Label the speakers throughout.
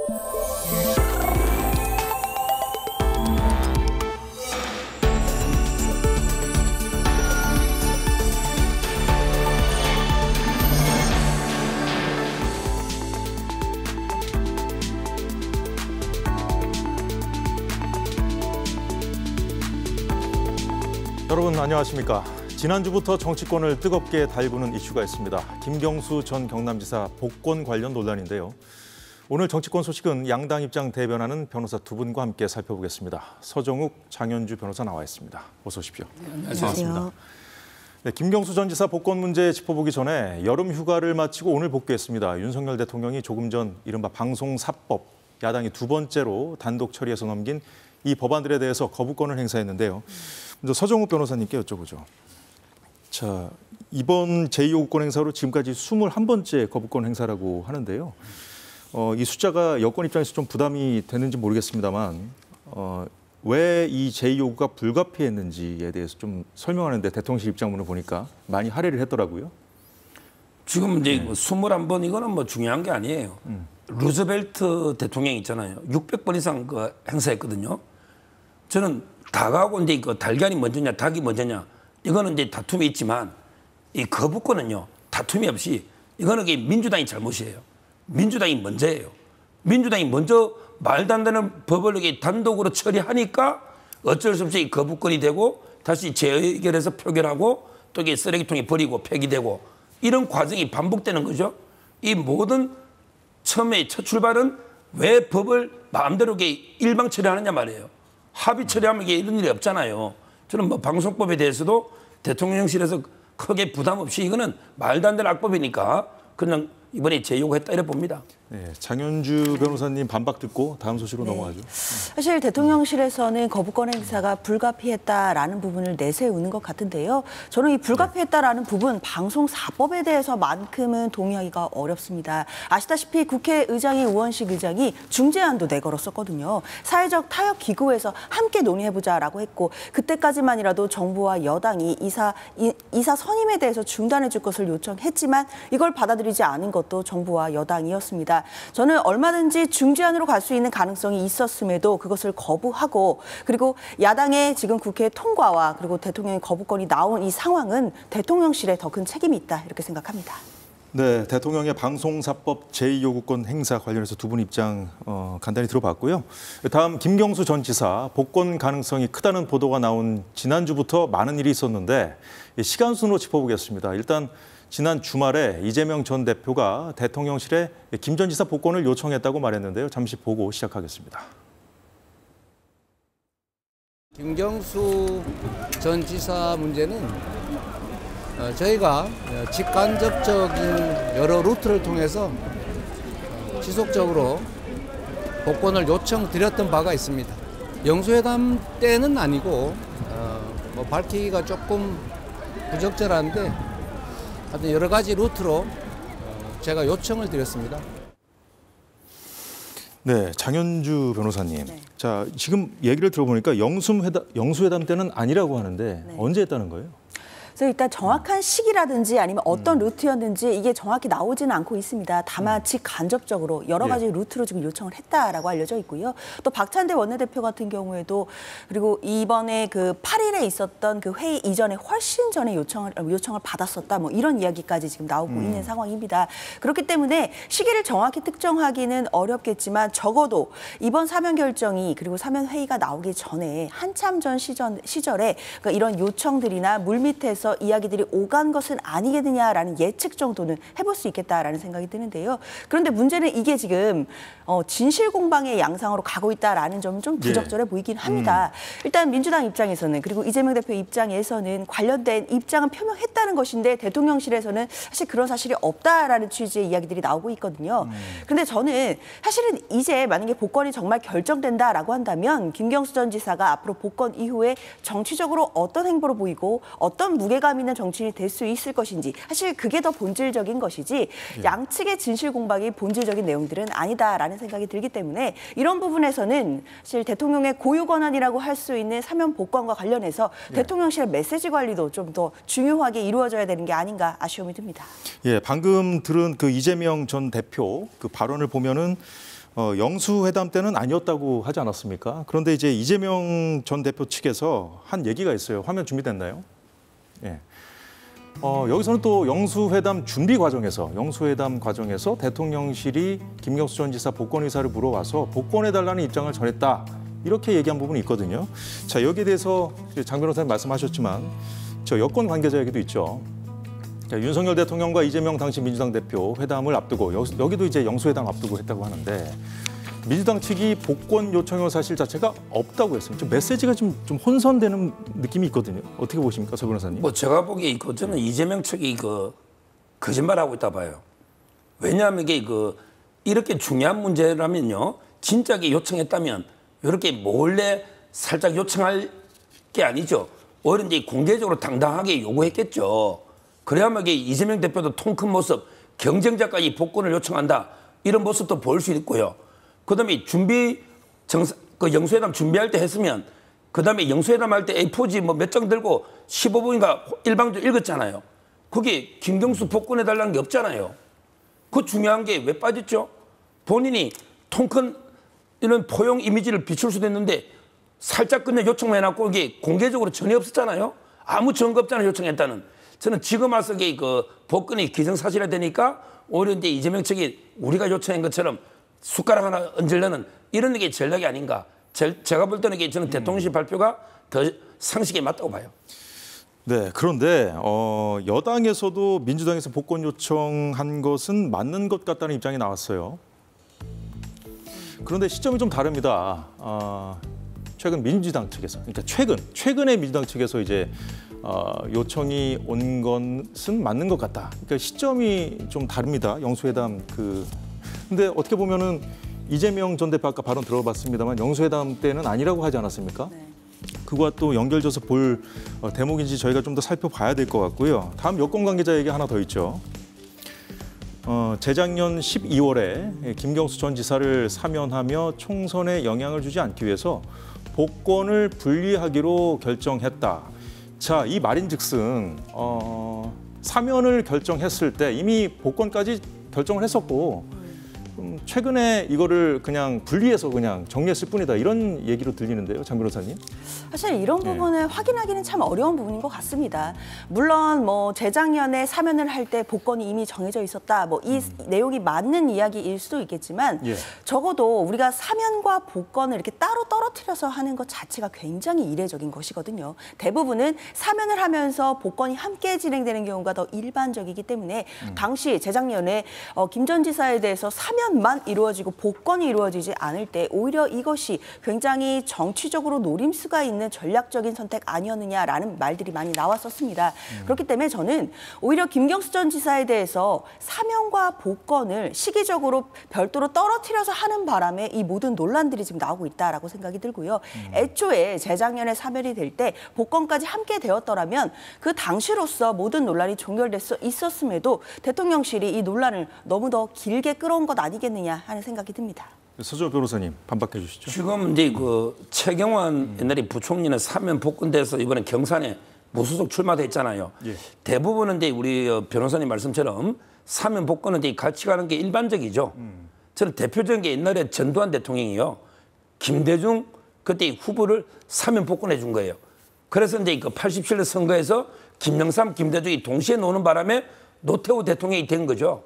Speaker 1: 여러분 안녕하십니까. 지난주부터 정치권을 뜨겁게 달구는 이슈가 있습니다. 김경수 전 경남지사 복권 관련 논란인데요. 오늘 정치권 소식은 양당 입장 대변하는 변호사 두 분과 함께 살펴보겠습니다. 서정욱, 장현주 변호사 나와 있습니다. 어서 오십시오.
Speaker 2: 네, 안녕하세요.
Speaker 1: 네, 김경수 전 지사 복권 문제 짚어보기 전에 여름 휴가를 마치고 오늘 복귀했습니다. 윤석열 대통령이 조금 전 이른바 방송사법, 야당이 두 번째로 단독 처리해서 넘긴 이 법안들에 대해서 거부권을 행사했는데요. 먼저 서정욱 변호사님께 여쭤보죠. 자, 이번 제2요구권 행사로 지금까지 21번째 거부권 행사라고 하는데요. 이 숫자가 여권 입장에서 좀 부담이 되는지 모르겠습니다만 왜 이 제2요구가 불가피했는지에 대해서 좀 설명하는데 대통령실 입장문을 보니까 많이 할애를 했더라고요.
Speaker 2: 지금 이제 21번 이거는 뭐 중요한 게 아니에요. 루즈벨트 대통령 있잖아요. 600번 이상 그 행사했거든요. 저는 닭하고 이제 그 달걀이 먼저냐 닭이 먼저냐 이거는 이제 다툼이 있지만 이 거부권은요 다툼이 없이 이거는 민주당이 잘못이에요. 민주당이 먼저예요. 민주당이 먼저 말도 안 되는 법을 이렇게 단독으로 처리하니까 어쩔 수 없이 거부권이 되고 다시 재의결해서 표결하고 또 이게 쓰레기통에 버리고 폐기되고 이런 과정이 반복되는 거죠. 이 모든 처음에 첫 출발은 왜 법을 마음대로 이렇게 일방 처리하느냐 말이에요. 합의 처리하면 이게 이런 일이 없잖아요. 저는 뭐 방송법에 대해서도 대통령실에서 크게 부담 없이 이거는 말도 안 되는 악법이니까 그냥 이번에 재요구했다 이래 봅니다.
Speaker 1: 네, 장현주 변호사님 반박 듣고 다음 소식으로 넘어가죠.
Speaker 3: 사실 대통령실에서는 거부권 행사가 불가피했다라는 부분을 내세우는 것 같은데요. 저는 이 불가피했다라는 부분 방송사법에 대해서만큼은 동의하기가 어렵습니다. 아시다시피 국회의장이 우원식 의장이 중재안도 내걸었었거든요. 사회적 타협 기구에서 함께 논의해보자라고 했고 그때까지만이라도 정부와 여당이 이사 선임에 대해서 중단해 줄 것을 요청했지만 이걸 받아들이지 않은 것도 정부와 여당이었습니다. 저는 얼마든지 중재안으로 갈 수 있는 가능성이 있었음에도 그것을 거부하고 그리고 야당의 지금 국회 통과와 그리고 대통령의 거부권이 나온 이 상황은 대통령실에 더 큰 책임이 있다 이렇게 생각합니다.
Speaker 1: 네, 대통령의 방송사법 제2요구권 행사 관련해서 두 분 입장 간단히 들어봤고요. 다음 김경수 전 지사 복권 가능성이 크다는 보도가 나온 지난주부터 많은 일이 있었는데 시간 순으로 짚어보겠습니다. 일단 지난 주말에 이재명 전 대표가 대통령실에 김 전 지사 복권을 요청했다고 말했는데요. 잠시 보고 시작하겠습니다.
Speaker 4: 김경수 전 지사 문제는 저희가 직간접적인 여러 루트를 통해서 지속적으로 복권을 요청드렸던 바가 있습니다. 영수회담 때는 아니고 뭐 밝히기가 조금 부적절한데 하여튼 여러 가지 루트로 제가 요청을 드렸습니다.
Speaker 1: 네, 장현주 변호사님. 네. 자, 지금 얘기를 들어보니까 영수회담 때는 아니라고 하는데 언제 했다는 거예요?
Speaker 3: 그래서 일단 정확한 시기라든지 아니면 어떤 루트였는지 이게 정확히 나오지는 않고 있습니다. 다만 직간접적으로 여러 가지 루트로 지금 요청을 했다라고 알려져 있고요. 또 박찬대 원내대표 같은 경우에도 그리고 이번에 그 8일에 있었던 그 회의 이전에 훨씬 전에 요청을 받았었다. 뭐 이런 이야기까지 지금 나오고 있는 상황입니다. 그렇기 때문에 시기를 정확히 특정하기는 어렵겠지만 적어도 이번 사면 결정이 그리고 사면 회의가 나오기 전에 한참 전 시절에 그러니까 이런 요청들이나 물밑에서 이야기들이 오간 것은 아니겠느냐라는 예측 정도는 해볼 수 있겠다라는 생각이 드는데요. 그런데 문제는 이게 지금 진실 공방의 양상으로 가고 있다라는 점은 좀 부적절해 보이긴 합니다. 일단 민주당 입장에서는 그리고 이재명 대표 입장에서는 관련된 입장은 표명했다는 것인데 대통령실에서는 사실 그런 사실이 없다라는 취지의 이야기들이 나오고 있거든요. 그런데 저는 사실은 이제 만약에 복권이 정말 결정된다라고 한다면 김경수 전 지사가 앞으로 복권 이후에 정치적으로 어떤 행보를 보이고 어떤 무게감 있는 정치인이 될 수 있을 것인지 사실 그게 더 본질적인 것이지 양측의 진실 공방이 본질적인 내용들은 아니다라는 생각이 들기 때문에 이런 부분에서는 사실 대통령의 고유 권한이라고 할 수 있는 사면 복권과 관련해서 대통령실의 메시지 관리도 좀 더 중요하게 이루어져야 되는 게 아닌가 아쉬움이 듭니다.
Speaker 1: 예, 방금 들은 그 이재명 전 대표 그 발언을 보면은 영수회담 때는 아니었다고 하지 않았습니까? 그런데 이제 이재명 전 대표 측에서 한 얘기가 있어요. 화면 준비됐나요? 예. 여기서는 또 영수회담 과정에서 대통령실이 김경수 전 지사 복권 의사를 물어와서 복권해달라는 입장을 전했다. 이렇게 얘기한 부분이 있거든요. 자, 여기에 대해서 장 변호사님 말씀하셨지만 저 여권 관계자 얘기도 있죠. 자, 윤석열 대통령과 이재명 당시 민주당 대표 회담을 앞두고 여기도 이제 영수회담 앞두고 했다고 하는데 민주당 측이 복권 요청의 사실 자체가 없다고 했습니다. 좀 메시지가 좀 혼선되는 느낌이 있거든요. 어떻게 보십니까, 서 변호사님?
Speaker 2: 뭐 제가 보기에 저는 이재명 측이 거짓말하고 있다 봐요. 왜냐하면 이게 이렇게 중요한 문제라면요, 진짜 요청했다면 이렇게 몰래 살짝 요청할 게 아니죠. 오히려 이제 공개적으로 당당하게 요구했겠죠. 그래야만 이재명 대표도 통 큰 모습, 경쟁자까지 복권을 요청한다 이런 모습도 볼 수 있고요. 그다음에 영수회담 준비할 때 했으면 그다음에 영수회담 할 때 A4지 몇 장 들고 15분인가 일방적으로 읽었잖아요. 그게 김경수 복권해달라는 게 없잖아요. 그 중요한 게 왜 빠졌죠? 본인이 통 큰 이런 포용 이미지를 비출 수도 있는데 살짝 그냥 요청만 해놨고 이게 공개적으로 전혀 없었잖아요. 아무 증거 없잖아요, 요청했다는. 저는 지금 와서 복권이 기정사실화 되니까 오히려 이제 이재명 측이 우리가 요청한 것처럼 숟가락 하나 얹으려는 이런 게 전략이 아닌가. 제가 볼 때는 저는 대통령실 발표가 더 상식에 맞다고 봐요.
Speaker 1: 네, 그런데 여당에서도 민주당에서 복권 요청한 것은 맞는 것 같다는 입장이 나왔어요. 그런데 시점이 좀 다릅니다. 최근 민주당 측에서, 그러니까 최근에 민주당 측에서 이제 요청이 온 것은 맞는 것 같다. 그러니까 시점이 좀 다릅니다. 영수회담 근데 어떻게 보면은 이재명 전 대표 아까 발언 들어봤습니다만 영수회담 때는 아니라고 하지 않았습니까?
Speaker 3: 네.
Speaker 1: 그거와 또 연결져서 볼 대목인지 저희가 좀 더 살펴봐야 될 것 같고요. 다음 여권 관계자 얘기 하나 더 있죠. 재작년 12월에 김경수 전 지사를 사면하며 총선에 영향을 주지 않기 위해서 복권을 분리하기로 결정했다. 자, 이 말인즉슨 사면을 결정했을 때 이미 복권까지 결정을 했었고 최근에 이거를 그냥 분리해서 그냥 정리했을 뿐이다. 이런 얘기로 들리는데요, 장 변호사님.
Speaker 3: 사실 이런 부분을 확인하기는 참 어려운 부분인 것 같습니다. 물론 재작년에 사면을 할 때 복권이 이미 정해져 있었다. 이 내용이 맞는 이야기일 수도 있겠지만 적어도 우리가 사면과 복권을 이렇게 따로 떨어뜨려서 하는 것 자체가 굉장히 이례적인 것이거든요. 대부분은 사면을 하면서 복권이 함께 진행되는 경우가 더 일반적이기 때문에 당시 재작년에 김 전 지사에 대해서 사면만 이루어지고 복권이 이루어지지 않을 때 오히려 이것이 굉장히 정치적으로 노림수가 있는 전략적인 선택 아니었느냐라는 말들이 많이 나왔었습니다. 그렇기 때문에 저는 오히려 김경수 전 지사에 대해서 사면과 복권을 시기적으로 별도로 떨어뜨려서 하는 바람에 이 모든 논란들이 지금 나오고 있다라고 생각이 들고요. 애초에 재작년에 사면이 될 때 복권까지 함께 되었더라면 그 당시로서 모든 논란이 종결될 수 있었음에도 대통령실이 이 논란을 너무 더 길게 끌어온 것 아니겠느냐 하는 생각이 듭니다.
Speaker 1: 서주호 변호사님 반박해 주시죠.
Speaker 2: 지금 이제 최경환 옛날에 부총리는 사면 복권돼서 이번에 경산에 무소속 출마됐잖아요. 대부분은 이제 우리 변호사님 말씀처럼 사면 복권은 이제 같이 가는 게 일반적이죠. 저는 대표적인 게 옛날에 전두환 대통령이요. 김대중 그때 후보를 사면 복권해 준 거예요. 그래서 이제 87년 선거에서 김영삼, 김대중이 동시에 노는 바람에 노태우 대통령이 된 거죠.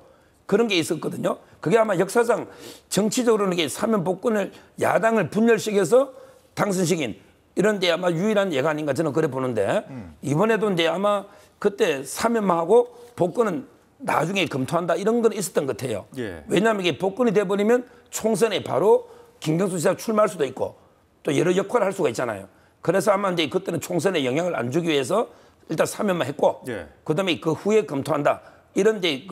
Speaker 2: 그런 게 있었거든요. 그게 아마 역사상 정치적으로는 이게 사면 복권을 야당을 분열시켜서 당선시킨 이런 데 아마 유일한 예가 아닌가 저는 그래 보는데 이번에도 이제 아마 그때 사면만 하고 복권은 나중에 검토한다 이런 건 있었던 것 같아요. 왜냐하면 이게 복권이 돼버리면 총선에 바로 김경수 지사가 출마할 수도 있고 또 여러 역할을 할 수가 있잖아요. 그래서 아마 이제 그때는 총선에 영향을 안 주기 위해서 일단 사면만 했고 그다음에 그 후에 검토한다 이런 이제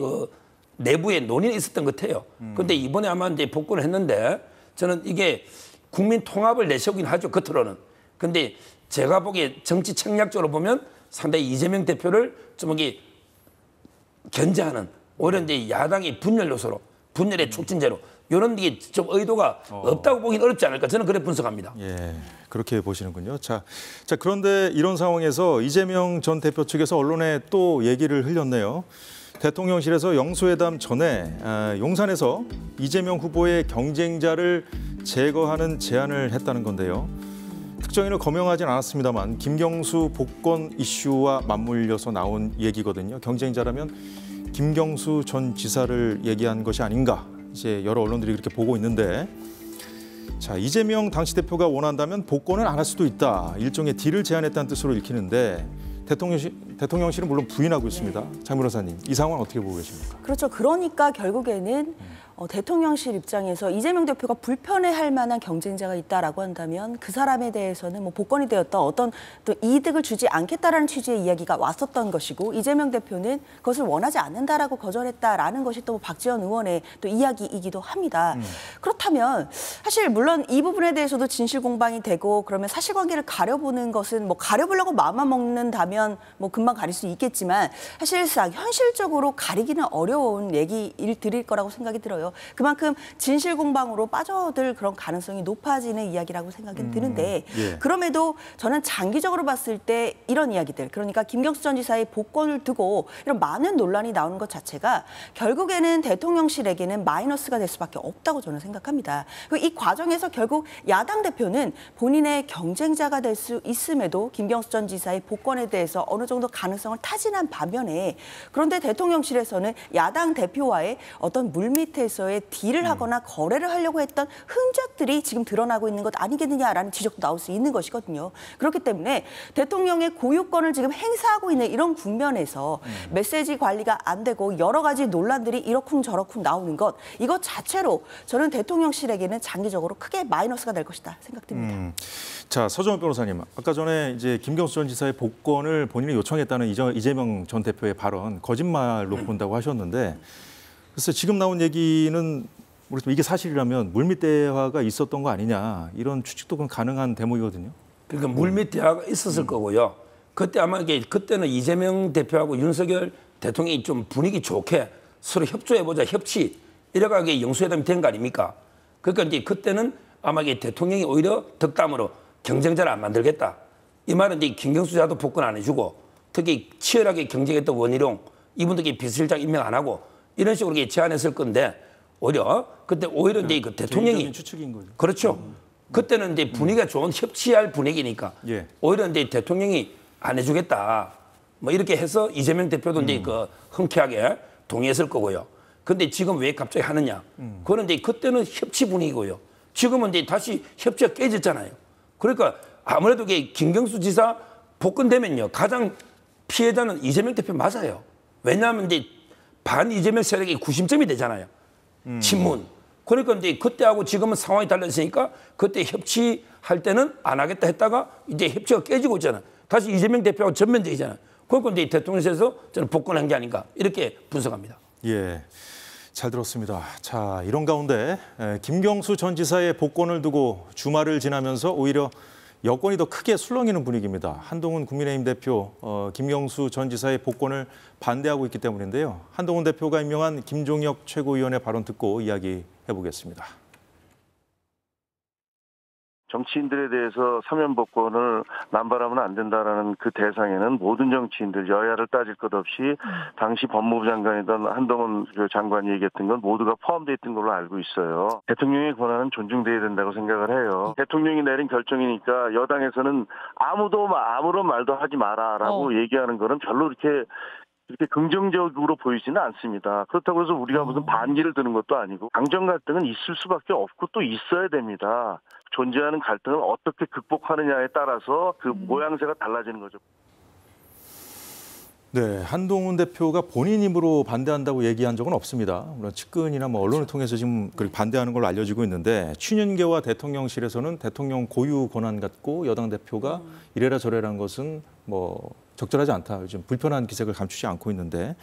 Speaker 2: 내부에 논의는 있었던 것 같아요. 그런데 이번에 아마 이제 복권을 했는데 저는 이게 국민 통합을 내세우긴 하죠, 겉으로는. 근데 제가 보기에 정치 책략적으로 보면 상당히 이재명 대표를 좀 이게 견제하는 오히려 이제 야당의 분열 요소로, 분열의 촉진제로 이런 게 좀 의도가 없다고 보긴 어렵지 않을까 저는 그렇게 분석합니다.
Speaker 1: 예, 그렇게 보시는군요. 자, 그런데 이런 상황에서 이재명 전 대표 측에서 언론에 또 얘기를 흘렸네요. 대통령실에서 영수회담 전에 용산에서 이재명 후보의 경쟁자를 제거하는 제안을 했다는 건데요. 특정인을 거명하진 않았습니다만 김경수 복권 이슈와 맞물려서 나온 얘기거든요. 경쟁자라면 김경수 전 지사를 얘기한 것이 아닌가, 이제 여러 언론들이 그렇게 보고 있는데, 자, 이재명 당시 대표가 원한다면 복권을 안 할 수도 있다, 일종의 딜을 제안했다는 뜻으로 읽히는데 대통령실은 물론 부인하고 있습니다. 장 변호사님, 이 상황 어떻게 보고 계십니까?
Speaker 3: 그렇죠. 그러니까 결국에는 대통령실 입장에서 이재명 대표가 불편해할 만한 경쟁자가 있다라고 한다면 그 사람에 대해서는 뭐 복권이 되었던 어떤 또 이득을 주지 않겠다라는 취지의 이야기가 왔었던 것이고, 이재명 대표는 그것을 원하지 않는다라고 거절했다라는 것이 또 박지원 의원의 또 이야기이기도 합니다. 그렇다면 사실 물론 이 부분에 대해서도 진실 공방이 되고, 그러면 사실관계를 가려보는 것은 뭐 가려보려고 마음만 먹는다면 뭐 금방 가릴 수 있겠지만, 사실상 현실적으로 가리기는 어려운 얘기를 드릴 거라고 생각이 들어요. 그만큼 진실 공방으로 빠져들 그런 가능성이 높아지는 이야기라고 생각이 드는데,
Speaker 1: 예.
Speaker 3: 그럼에도 저는 장기적으로 봤을 때 이런 이야기들, 그러니까 김경수 전 지사의 복권을 두고 이런 많은 논란이 나오는 것 자체가 결국에는 대통령실에게는 마이너스가 될 수밖에 없다고 저는 생각합니다. 그리고 이 과정에서 결국 야당 대표는 본인의 경쟁자가 될 수 있음에도 김경수 전 지사의 복권에 대해서 어느 정도 가능성을 타진한 반면에, 그런데 대통령실에서는 야당 대표와의 어떤 물밑에서의 딜을 하거나 거래를 하려고 했던 흔적들이 지금 드러나고 있는 것 아니겠느냐라는 지적도 나올 수 있는 것이거든요. 그렇기 때문에 대통령의 고유권을 지금 행사하고 있는 이런 국면에서 메시지 관리가 안 되고 여러 가지 논란들이 이러쿵저러쿵 나오는 것, 이것 자체로 저는 대통령실에게는 장기적으로 크게 마이너스가 될 것이다 생각됩니다.
Speaker 1: 자, 서정훈 변호사님, 아까 전에 이제 김경수 전 지사의 복권을 본인이 요청했다는 이재명 전 대표의 발언 거짓말로 본다고 하셨는데, 글쎄 지금 나온 얘기는 모르겠지만 이게 사실이라면 물밑 대화가 있었던 거 아니냐, 이런 추측도 가능한 대목이거든요.
Speaker 2: 그러니까 물밑 대화가 있었을 거고요. 그때 아마 그때는 이재명 대표하고 윤석열 대통령이 좀 분위기 좋게 서로 협조해보자, 협치, 이래가게 영수회담이 된 거 아닙니까? 그러니까 이제 그때는 아마 대통령이 오히려 덕담으로 경쟁자를 안 만들겠다, 이 말은 이제 김경수 지사도 복권 안 해주고, 특히 치열하게 경쟁했던 원희룡 이분들께 비서실장 임명 안 하고 이런 식으로 제안했을 건데, 오히려 이제 그 대통령이
Speaker 1: 추측인 거죠.
Speaker 2: 그렇죠. 그때는 이제 분위기가 좋은 협치할 분위기니까
Speaker 1: 예.
Speaker 2: 오히려 이제 대통령이 안 해주겠다, 뭐 이렇게 해서 이재명 대표도 이제 그 흔쾌하게 동의했을 거고요. 근데 지금 왜 갑자기 하느냐? 그건 이제 그때는 협치 분위기고요. 지금은 이제 다시 협치가 깨졌잖아요. 그러니까 아무래도 김경수 지사 복권되면요, 가장 피해자는 이재명 대표 맞아요. 왜냐하면 이제 반 이재명 세력이 구심점이 되잖아요. 친문. 그러니까 이제 그때하고 지금은 상황이 달라졌으니까 그때 협치할 때는 안 하겠다 했다가 이제 협치가 깨지고 있잖아요. 다시 이재명 대표하고 전면적이잖아요. 그러니까 이제 대통령실에서 저는 복권한 게 아닌가, 이렇게 분석합니다.
Speaker 1: 예, 잘 들었습니다. 자, 이런 가운데 김경수 전 지사의 복권을 두고 주말을 지나면서 오히려 여권이 더 크게 술렁이는 분위기입니다. 한동훈 국민의힘 대표, 김경수 전 지사의 복권을 반대하고 있기 때문인데요. 한동훈 대표가 임명한 김종혁 최고위원의 발언 듣고 이야기해보겠습니다.
Speaker 5: 정치인들에 대해서 사면복권을 남발하면 안 된다라는 그 대상에는 모든 정치인들, 여야를 따질 것 없이 당시 법무부 장관이던 한동훈 장관이 얘기했던 건 모두가 포함되어 있던 걸로 알고 있어요. 대통령의 권한은 존중돼야 된다고 생각을 해요. 대통령이 내린 결정이니까 여당에서는 아무도 아무런 말도 하지 마라라고 얘기하는 거는 별로 이렇게 긍정적으로 보이지는 않습니다. 그렇다고 해서 우리가 무슨 반기를 드는 것도 아니고, 당정 갈등은 있을 수밖에 없고 또 있어야 됩니다. 존재하는 갈등을 어떻게 극복하느냐에 따라서 그 모양새가 달라지는 거죠.
Speaker 1: 네, 한동훈 대표가 본인 힘으로 반대한다고 얘기한 적은 없습니다. 물론 측근이나 뭐 언론을 통해서 지금 그렇게 반대하는 걸로 알려지고 있는데, 취윤계와 대통령실에서는 대통령 고유 권한 갖고 여당 대표가 이래라 저래라는 것은 뭐 적절하지 않다, 요즘 불편한 기색을 감추지 않고 있는데,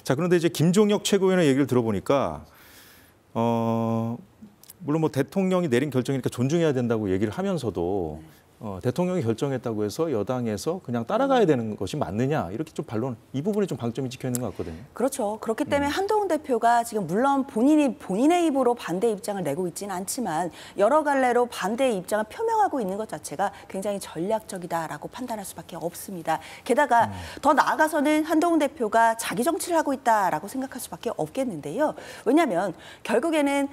Speaker 1: 자, 그런데 이제 김종혁 최고위원의 얘기를 들어보니까 물론 뭐 대통령이 내린 결정이니까 존중해야 된다고 얘기를 하면서도 대통령이 결정했다고 해서 여당에서 그냥 따라가야 되는 것이 맞느냐 이렇게 좀 반론 이 부분이 좀 방점이 찍혀 있는 것 같거든요.
Speaker 3: 그렇죠. 그렇기 때문에 한동훈 대표가 지금 물론 본인의 입으로 반대 입장을 내고 있지는 않지만 여러 갈래로 반대의 입장을 표명하고 있는 것 자체가 굉장히 전략적이다라고 판단할 수밖에 없습니다. 게다가 더 나아가서는 한동훈 대표가 자기 정치를 하고 있다라고 생각할 수밖에 없겠는데요. 왜냐하면 결국에는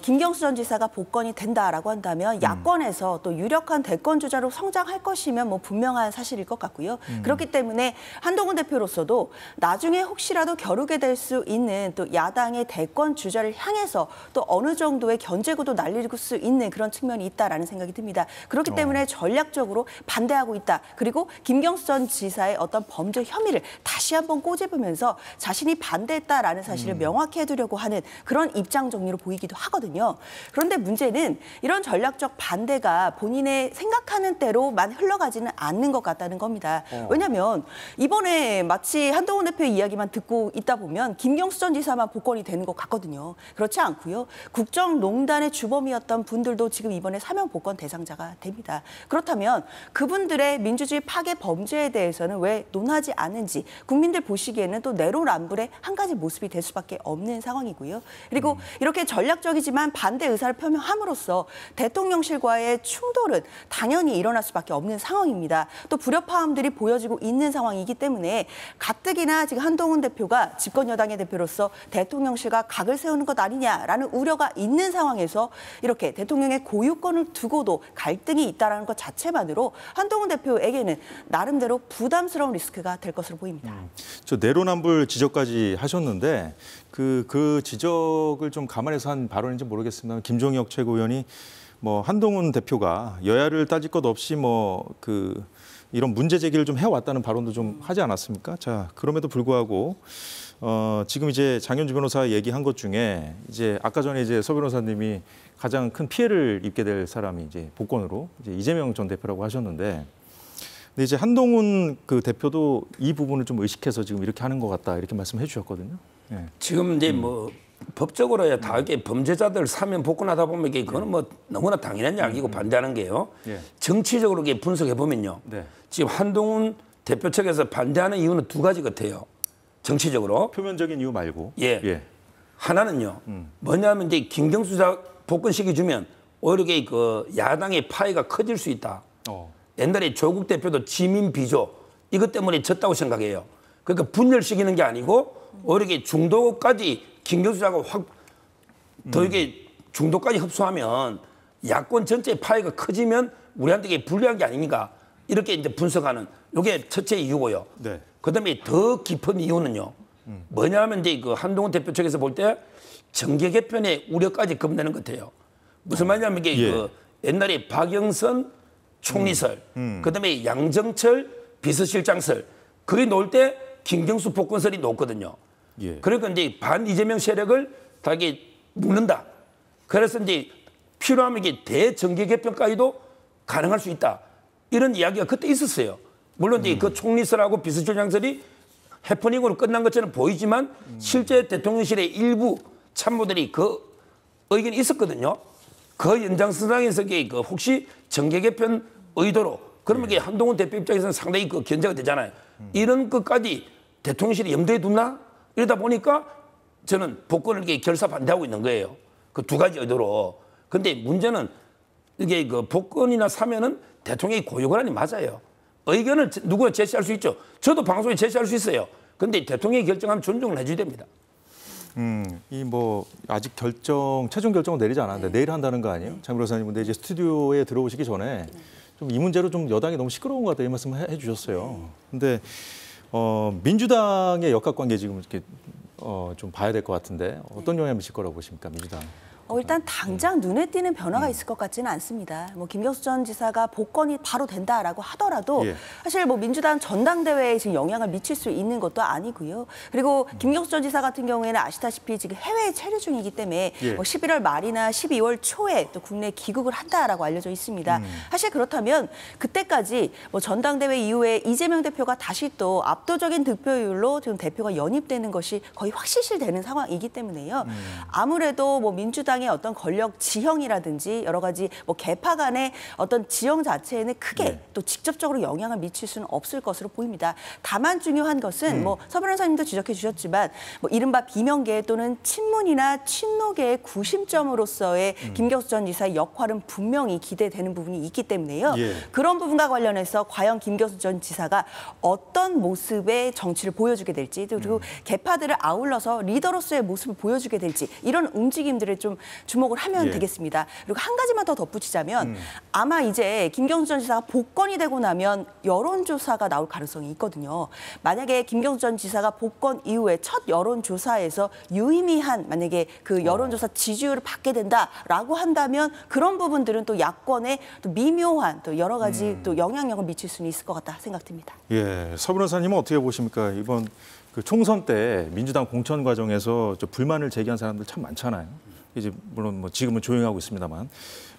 Speaker 3: 김경수 전 지사가 복권이 된다라고 한다면 야권에서 또 유력한 대권 주자로 성장할 것이면 뭐 분명한 사실일 것 같고요. 그렇기 때문에 한동훈 대표로서도 나중에 혹시라도 겨루게 될 수 있는 또 야당의 대권 주자를 향해서 또 어느 정도의 견제구도 날릴 수 있는 그런 측면이 있다라는 생각이 듭니다. 그렇기 때문에 전략적으로 반대하고 있다. 그리고 김경수 전 지사의 어떤 범죄 혐의를 다시 한번 꼬집으면서 자신이 반대했다라는 사실을 명확히 해두려고 하는 그런 입장 정리로 보이기도 하거든요. 그런데 문제는 이런 전략적 반대가 본인의 생각하는 대로만 흘러가지는 않는 것 같다는 겁니다. 왜냐하면 이번에 마치 한동훈 대표의 이야기만 듣고 있다 보면 김경수 전 지사만 복권이 되는 것 같거든요. 그렇지 않고요. 국정농단의 주범이었던 분들도 지금 이번에 사면 복권 대상자가 됩니다. 그렇다면 그분들의 민주주의 파괴 범죄에 대해서는 왜 논하지 않는지 국민들 보시기에는 또 내로남불의 한 가지 모습이 될 수밖에 없는 상황이고요. 그리고 이렇게 전략적이지만 반대 의사를 표명함으로써 대통령실과의 충돌은 당연히 일어날 수밖에 없는 상황입니다. 또 불협화음들이 보여지고 있는 상황이기 때문에 가뜩이나 지금 한동훈 대표가 집권 여당의 대표로서 대통령실과 각을 세우는 것 아니냐라는 우려가 있는 상황에서 이렇게 대통령의 고유권을 두고도 갈등이 있다는 것 자체만으로 한동훈 대표에게는 나름대로 부담스러운 리스크가 될 것으로 보입니다.
Speaker 1: 저 내로남불 지적까지 하셨는데 그 지적을 좀 감안해서 한 발언인지 모르겠습니다. 김종혁 최고위원이 뭐 한동훈 대표가 여야를 따질 것 없이 이런 문제 제기를 좀 해왔다는 발언도 좀 하지 않았습니까? 자, 그럼에도 불구하고 지금 이제 장현주 변호사 얘기한 것 중에 이제 아까 전에 이제 서 변호사님이 가장 큰 피해를 입게 될 사람이 이제 복권으로 이제 이재명 전 대표라고 하셨는데, 근데 이제 한동훈 그 대표도 이 부분을 좀 의식해서 지금 이렇게 하는 것 같다 이렇게 말씀해 주셨거든요. 예.
Speaker 2: 지금 이제 뭐 법적으로야 다 이게 범죄자들 사면 복권하다 보면 이게 그거는 뭐 너무나 당연한 이야기고 반대하는 게요.
Speaker 1: 예.
Speaker 2: 정치적으로 이게 분석해 보면요.
Speaker 1: 네.
Speaker 2: 지금 한동훈 대표 측에서 반대하는 이유는 두 가지 같아요. 정치적으로.
Speaker 1: 표면적인 이유 말고.
Speaker 2: 예. 하나는요. 뭐냐면 이제 김경수 자 복권 시기 주면 오히려 그 야당의 파해가 커질 수 있다. 옛날에 조국 대표도 지민 비조 이것 때문에 졌다고 생각해요. 그러니까 분열시키는 게 아니고 오히려 중도까지 김경수자가 확 더 이게 중도까지 흡수하면 야권 전체의 파해가 커지면 우리한테 이게 불리한 게 아닙니까? 이렇게 이제 분석하는 이게 첫째 이유고요.
Speaker 1: 네.
Speaker 2: 그다음에 더 깊은 이유는요. 뭐냐면 이제 그 한동훈 대표 측에서 볼 때 정계 개편의 우려까지 겁내는 것 같아요. 무슨 말이냐면 이게
Speaker 1: 예.
Speaker 2: 그 옛날에 박영선 총리설, 그다음에 양정철 비서실장설, 그게 놓을 때 김경수 복권설이 놓거든요.
Speaker 1: 예.
Speaker 2: 그러니까 이제 반 이재명 세력을 다 이게 묶는다. 그래서 이제 필요하면 이게 대정계 개편까지도 가능할 수 있다. 이런 이야기가 그때 있었어요. 물론 이제 그 총리설하고 비서실장설이 해프닝으로 끝난 것처럼 보이지만 실제 대통령실의 일부 참모들이 그 의견이 있었거든요. 그 연장선상에서 그 혹시 정계 개편 의도로 그러면 이게 한동훈 대표 입장에서는 상당히 그 견제가 되잖아요. 이런 것까지 대통령실이 염두에 둔나? 이러다 보니까 저는 복권을 이렇게 결사 반대하고 있는 거예요. 그 두 가지 의도로. 근데 문제는 이게 그 복권이나 사면은 대통령이 고유 권한이 맞아요. 의견을 누구나 제시할 수 있죠. 저도 방송에 제시할 수 있어요. 근데 대통령이 결정하면 존중을 해줘야 됩니다.
Speaker 1: 이 뭐 아직 최종 결정을 내리지 않았는데 내일 한다는 거 아니에요? 장 변호사님, 근데 이제 스튜디오에 들어오시기 전에 좀 이 문제로 좀 여당이 너무 시끄러운 것 같다 이 말씀 해주셨어요. 근데 민주당의 역학관계 지금 이렇게 좀 봐야 될 것 같은데 어떤 영향을 미칠 거라고 보십니까, 민주당?
Speaker 3: 일단 당장 눈에 띄는 변화가 있을 것 같지는 않습니다. 뭐 김경수 전 지사가 복권이 바로 된다라고 하더라도
Speaker 1: 예.
Speaker 3: 사실 뭐 민주당 전당대회에 지금 영향을 미칠 수 있는 것도 아니고요. 그리고 김경수 전 지사 같은 경우에는 아시다시피 지금 해외에 체류 중이기 때문에
Speaker 1: 예.
Speaker 3: 뭐 11월 말이나 12월 초에 또 국내 귀국을 한다라고 알려져 있습니다. 사실 그렇다면 그때까지 뭐 전당대회 이후에 이재명 대표가 다시 또 압도적인 득표율로 지금 대표가 연입되는 것이 거의 확실시되는 상황이기 때문에요. 아무래도 뭐 민주당 민주당의 어떤 권력 지형이라든지 여러 가지 뭐 개파 간의 어떤 지형 자체에는 크게 또 직접적으로 영향을 미칠 수는 없을 것으로 보입니다. 다만 중요한 것은 뭐 서 변호사님도 지적해 주셨지만 뭐 이른바 비명계 또는 친문이나 친노계의 구심점으로서의 김경수 전 지사의 역할은 분명히 기대되는 부분이 있기 때문에요. 그런 부분과 관련해서 과연 김경수 전 지사가 어떤 모습의 정치를 보여주게 될지 그리고 개파들을 아울러서 리더로서의 모습을 보여주게 될지 이런 움직임들을 좀 주목을 하면 되겠습니다. 그리고 한 가지만 더 덧붙이자면 아마 이제 김경수 전 지사가 복권이 되고 나면 여론조사가 나올 가능성이 있거든요. 만약에 김경수 전 지사가 복권 이후에 첫 여론조사에서 유의미한 만약에 그 여론조사 지지율을 받게 된다라고 한다면 그런 부분들은 또 야권에 또 미묘한 또 여러 가지 또 영향력을 미칠 수는 있을 것 같다 생각됩니다.
Speaker 1: 예, 서 변호사님은 어떻게 보십니까? 이번 그 총선 때 민주당 공천 과정에서 저 불만을 제기한 사람들 참 많잖아요. 이제 물론 뭐 지금은 조용하고 있습니다만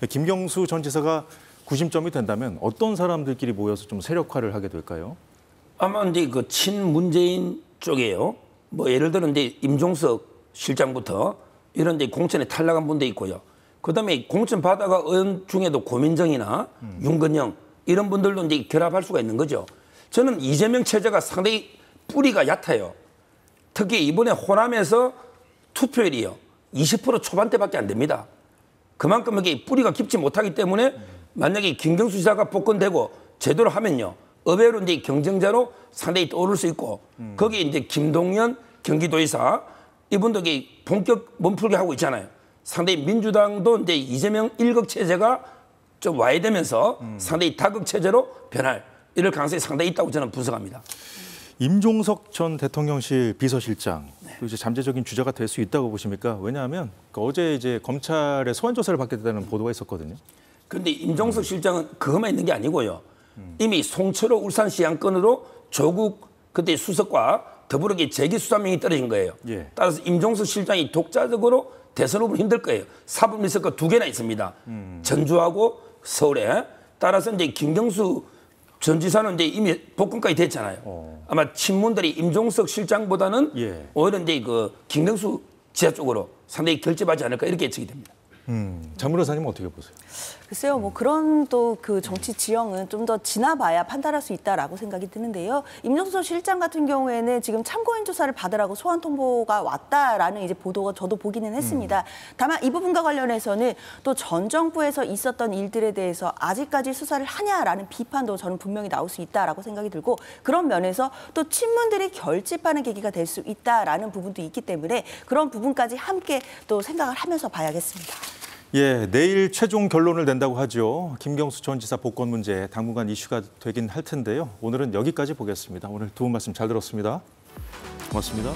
Speaker 1: 김경수 전 지사가 구심점이 된다면 어떤 사람들끼리 모여서 좀 세력화를 하게 될까요?
Speaker 2: 아마 이제 그 친문재인 쪽이에요. 뭐 예를 들어 이제 임종석 실장부터 이런 이제 공천에 탈락한 분도 있고요. 그다음에 공천 받아가 의원 중에도 고민정이나 윤건영 이런 분들도 이제 결합할 수가 있는 거죠. 저는 이재명 체제가 상당히 뿌리가 얕아요. 특히 이번에 호남에서 투표율이요 20% 초반대밖에 안 됩니다. 그만큼 이게 뿌리가 깊지 못하기 때문에 만약에 김경수 지사가 복권되고 제대로 하면요. 의외로 이제 경쟁자로 상당히 떠오를 수 있고 거기에 이제 김동연 경기도지사 이분도 본격 몸풀기 하고 있잖아요. 상당히 민주당도 이제 이재명 일극 체제가 좀 와야 되면서 상당히 다극 체제로 변할 이럴 가능성이 상당히 있다고 저는 분석합니다.
Speaker 1: 임종석 전 대통령실 비서실장 또 이제 잠재적인 주자가 될 수 있다고 보십니까? 왜냐하면 어제 이제 검찰의 소환 조사를 받게 됐다는 보도가 있었거든요.
Speaker 2: 그런데 임종석 실장은 그것만 있는 게 아니고요. 이미 송철호 울산시장 건으로 조국 그때 수석과 더불어 재기 수사명이 떨어진 거예요. 따라서 임종석 실장이 독자적으로 대선 후보는 힘들 거예요. 사법 리스크가 2개나 있습니다. 전주하고 서울에. 따라서 이제 김경수 전 지사는 이제 이미 복권까지 됐잖아요. 아마 친문들이 임종석 실장보다는 오히려 이제 그 김경수 지사 쪽으로 상당히 결집하지 않을까 이렇게 예측이 됩니다.
Speaker 1: 장 변호사님은 어떻게 보세요?
Speaker 3: 글쎄요, 뭐 그런 또 그 정치 지형은 좀 더 지나봐야 판단할 수 있다라고 생각이 드는데요. 임종석 실장 같은 경우에는 지금 참고인 조사를 받으라고 소환 통보가 왔다라는 이제 보도가 저도 보기는 했습니다. 다만 이 부분과 관련해서는 또 전 정부에서 있었던 일들에 대해서 아직까지 수사를 하냐라는 비판도 저는 분명히 나올 수 있다라고 생각이 들고 그런 면에서 또 친문들이 결집하는 계기가 될 수 있다라는 부분도 있기 때문에 그런 부분까지 함께 또 생각을 하면서 봐야겠습니다.
Speaker 1: 예, 내일 최종 결론을 낸다고 하죠. 김경수 전 지사 복권 문제 당분간 이슈가 되긴 할 텐데요. 오늘은 여기까지 보겠습니다. 오늘 두 분 말씀 잘 들었습니다. 고맙습니다.